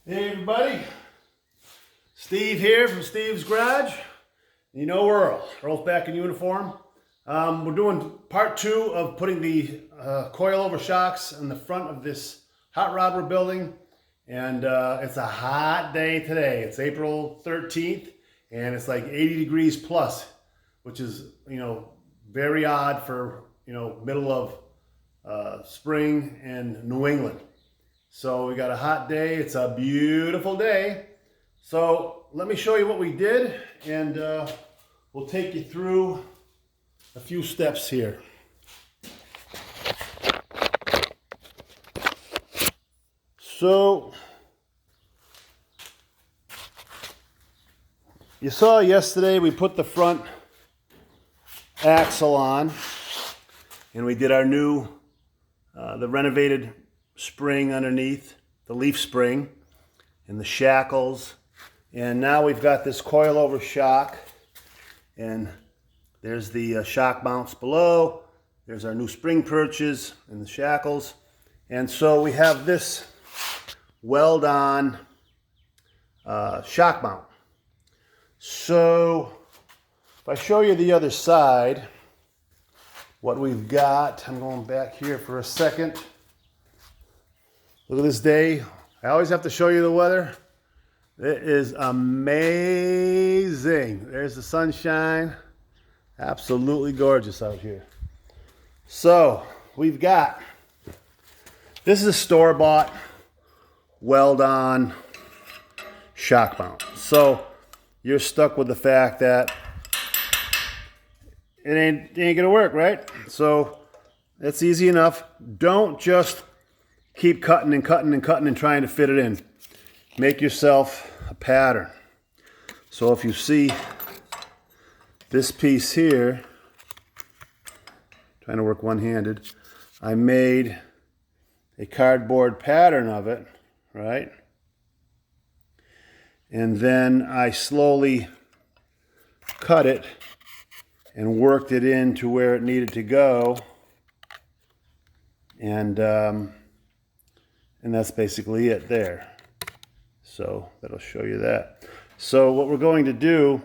Hey everybody, Steve here from Steve's Garage. You know Earl's back in uniform. We're doing part 2 of putting the coilover shocks in the front of this hot rod we're building. And it's a hot day today. It's April 13th and it's like 80 degrees plus, which is, very odd for, middle of spring in New England. So we got a hot day. It's a beautiful day. So let me show you what we did, and we'll take you through a few steps here. So you saw yesterday we put the front axle on, and we did our new, the renovated spring underneath, the leaf spring and the shackles. And now we've got this coilover shock, and there's the shock mounts below. There's our new spring perches and the shackles. And so we have this weld on shock mount. So if I show you the other side, what we've got, I'm going back here for a second. Look at this day. I always have to show you the weather. It is amazing. There's the sunshine. Absolutely gorgeous out here. So we've got, this is a store-bought weld-on shock mount. So you're stuck with the fact that it ain't gonna work, right? So it's easy enough. Don't just keep cutting and cutting and cutting and trying to fit it in. Make yourself a pattern. So if you see this piece here, trying to work one-handed, I made a cardboard pattern of it, right? And then I slowly cut it and worked it into where it needed to go. And that's basically it there. So that'll show you that. So what we're going to do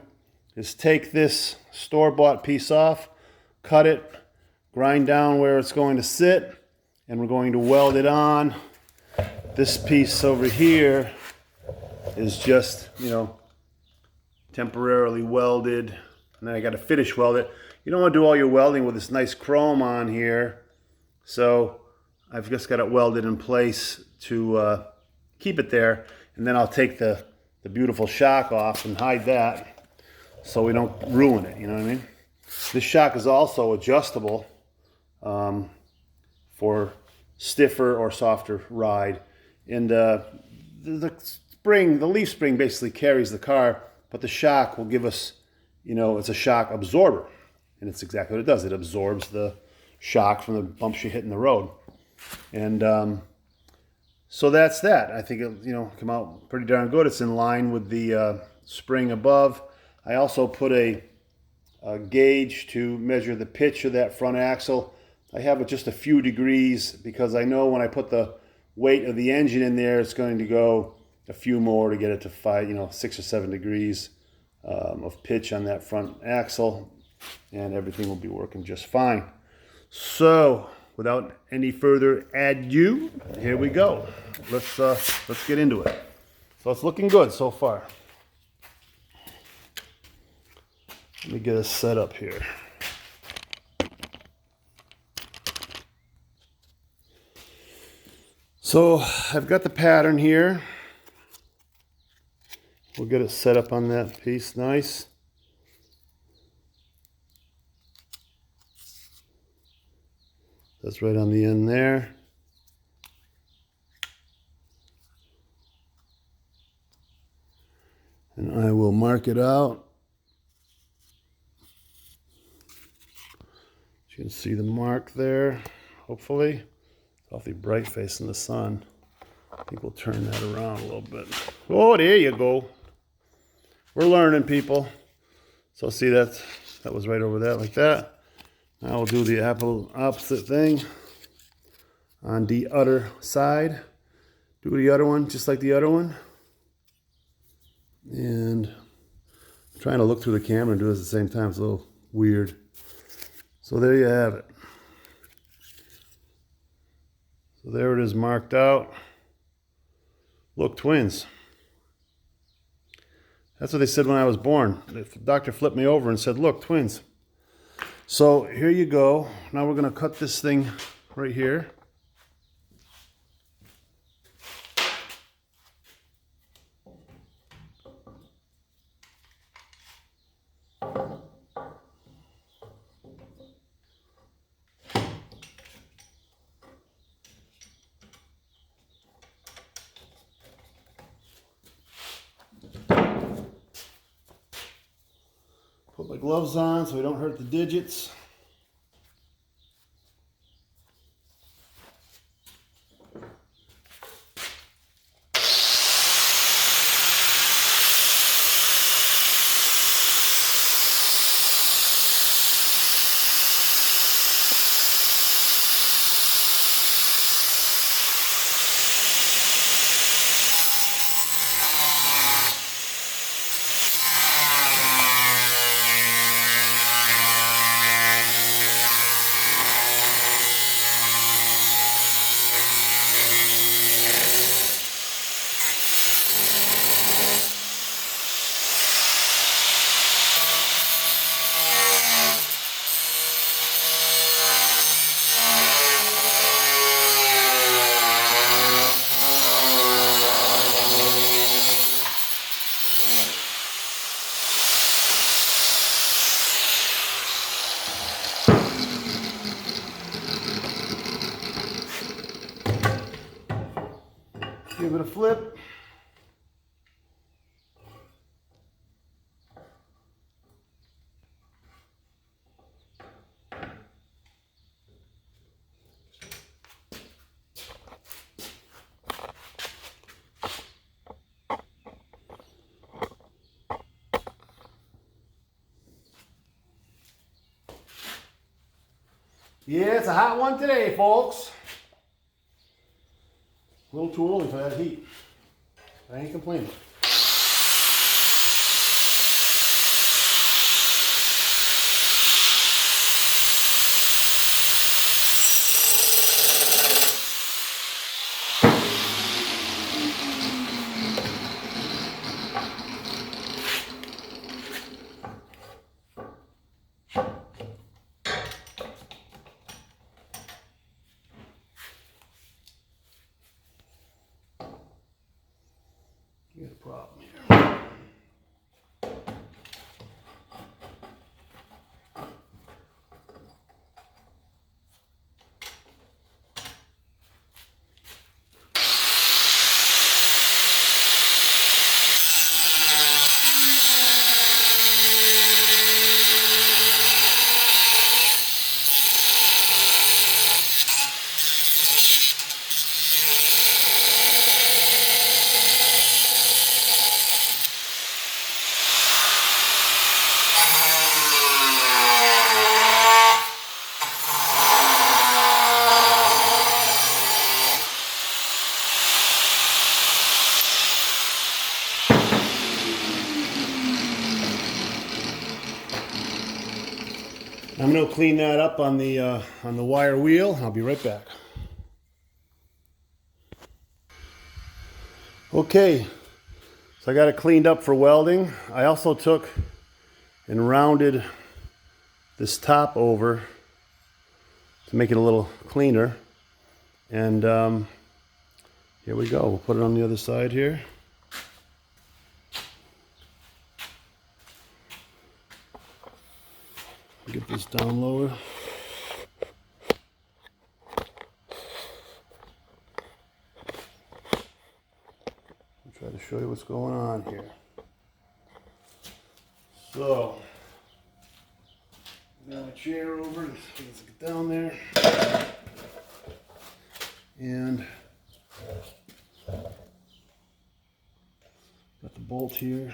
is take this store-bought piece off, cut it, grind down where it's going to sit, and we're going to weld it on. This piece over here is just, temporarily welded, and then I got to finish weld it. You don't want to do all your welding with this nice chrome on here, so I've just got it welded in place to keep it there, and then I'll take the beautiful shock off and hide that so we don't ruin it, you know what I mean? This shock is also adjustable for stiffer or softer ride. And the leaf spring basically carries the car, but the shock will give us, it's a shock absorber. And it's exactly what it does. It absorbs the shock from the bumps you hit in the road. And so that's that. I think it'll, come out pretty darn good. It's in line with the spring above. I also put a gauge to measure the pitch of that front axle. I have it just a few degrees because I know when I put the weight of the engine in there, it's going to go a few more to get it to 6 or 7 degrees of pitch on that front axle, and everything will be working just fine. So without any further ado, here we go. Let's get into it. So it's looking good so far. Let me get us set up here. So I've got the pattern here. We'll get it set up on that piece nice. That's right on the end there. And I will mark it out. You can see the mark there, hopefully. It's awfully bright facing the sun. I think we'll turn that around a little bit. Oh, there you go. We're learning, people. So see, that was right over that, like that. Now we'll do the opposite thing on the other side. Do the other one just like the other one. And I'm trying to look through the camera and do this at the same time. It's a little weird. So there you have it. So there it is marked out. Look, twins. That's what they said when I was born. The doctor flipped me over and said, look, twins. So here you go. Now we're going to cut this thing right here. Put my gloves on so we don't hurt the digits. Give it a flip. Yeah, it's a hot one today, folks. A little too early for that heat. I ain't complaining. Got a problem here. I'm going to clean that up on the wire wheel. I'll be right back. Okay, so I got it cleaned up for welding. I also took and rounded this top over to make it a little cleaner. And here we go. We'll put it on the other side here. Get this down lower. I'll try to show you what's going on here. So, got my chair over. Let's get down there. And got the bolt here.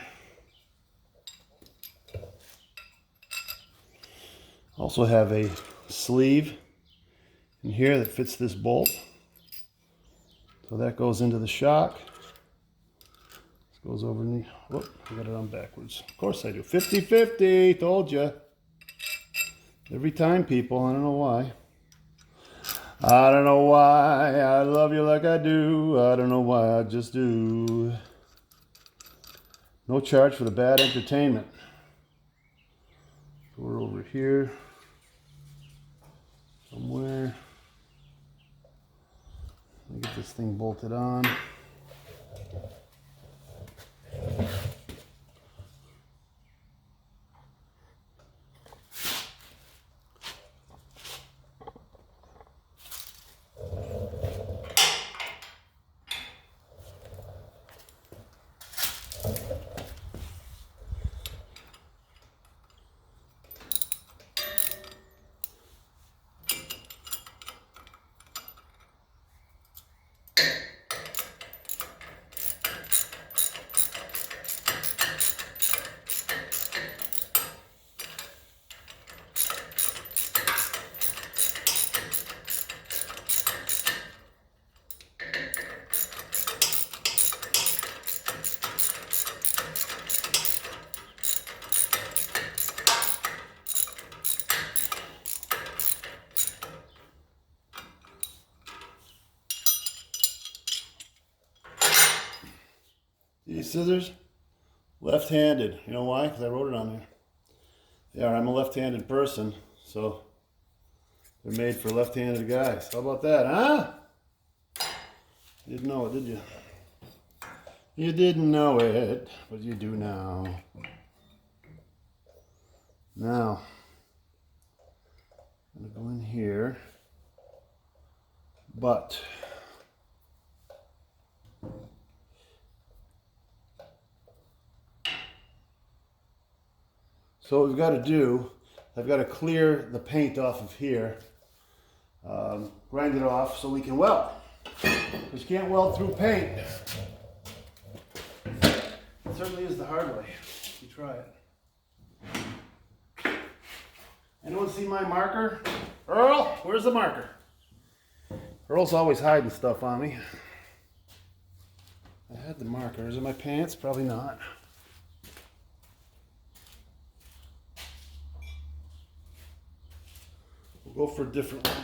Also have a sleeve in here that fits this bolt. So that goes into the shock. This goes over the, whoop, I got it on backwards. Of course I do. 50-50, told you. Every time, people, I don't know why. I don't know why I love you like I do. I don't know why I just do. No charge for the bad entertainment. So we're over here somewhere. Let me get this thing bolted on. These scissors, left-handed. You know why? Because I wrote it on there. Yeah, I'm a left-handed person, so they're made for left-handed guys. How about that, huh? You didn't know it, did you? You didn't know it, but you do now. Now, I'm going to go in here, but so what we've got to do, I've got to clear the paint off of here, grind it off so we can weld. Because you can't weld through paint. It certainly is the hard way. You try it. Anyone see my marker? Earl, where's the marker? Earl's always hiding stuff on me. I had the marker. Is it in my pants? Probably not. We'll go for a different one.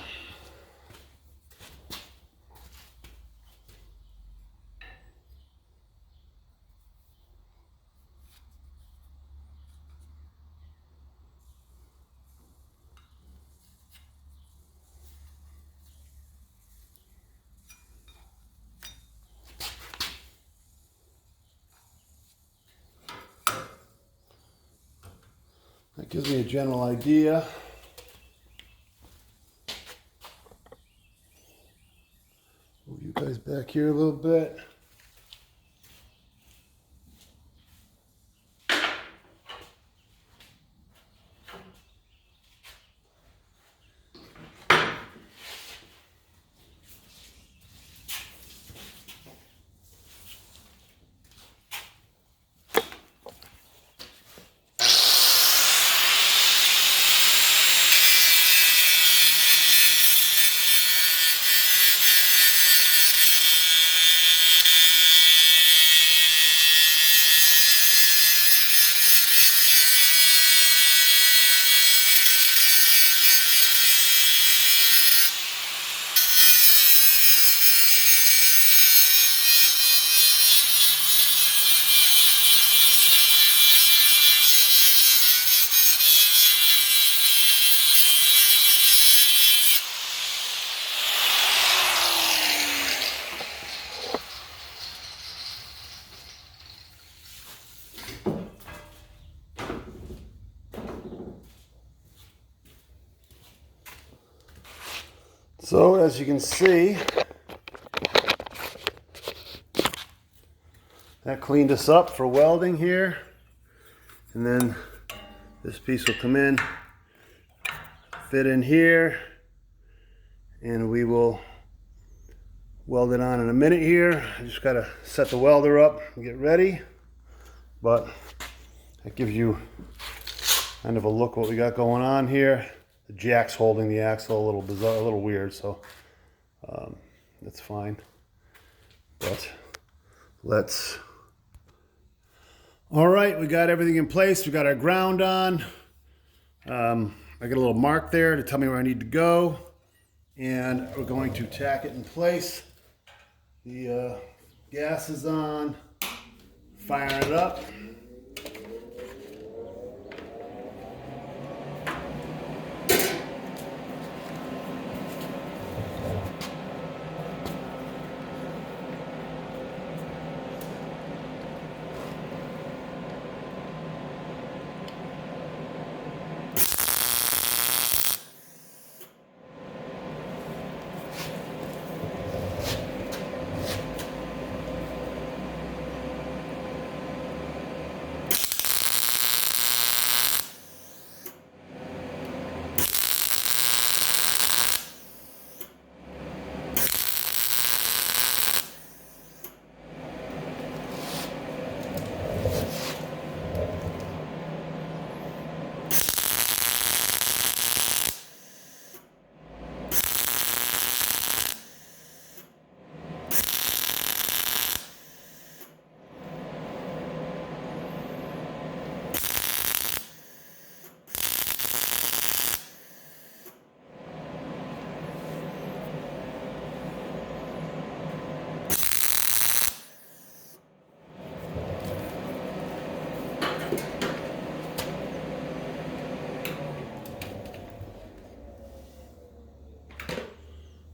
That gives me a general idea. Move you guys back here a little bit. So as you can see, that cleaned us up for welding here. And then this piece will come in, fit in here, and we will weld it on in a minute here. I just got to set the welder up and get ready. But that gives you kind of a look what we got going on here. The jack's holding the axle a little bizarre, a little weird, so that's fine. But let's All right, we got everything in place. We got our ground on. I got a little mark there to tell me where I need to go. And we're going to tack it in place. The gas is on. Firing it up.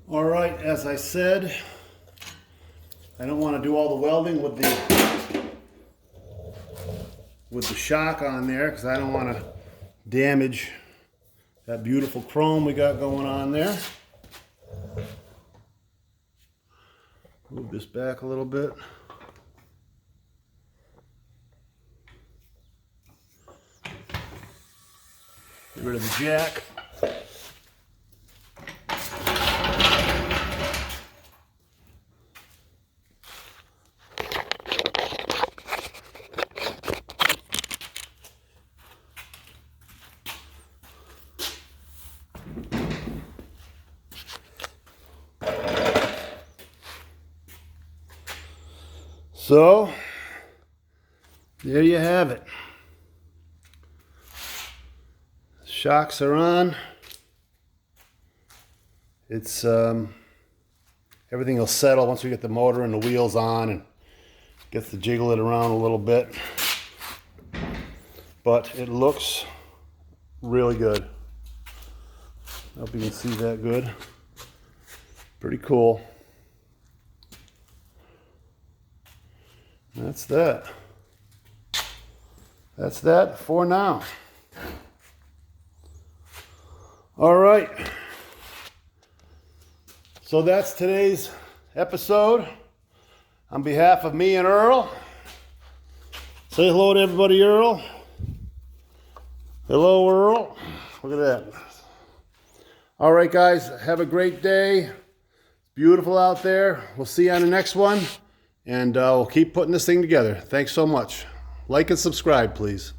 All right, as I said, I don't want to do all the welding with the shock on there because I don't want to damage that beautiful chrome we got going on there. Move this back a little bit. Get rid of the jack. So, there you have it. Shocks are on. It's everything will settle once we get the motor and the wheels on and gets to jiggle it around a little bit. But it looks really good. I hope you can see that good. Pretty cool. That's that. That's that for now. All right. So that's today's episode. On behalf of me and Earl, say hello to everybody, Earl. Hello, Earl. Look at that. All right, guys. Have a great day. It's beautiful out there. We'll see you on the next one. And we'll keep putting this thing together. Thanks so much. Like and subscribe, please.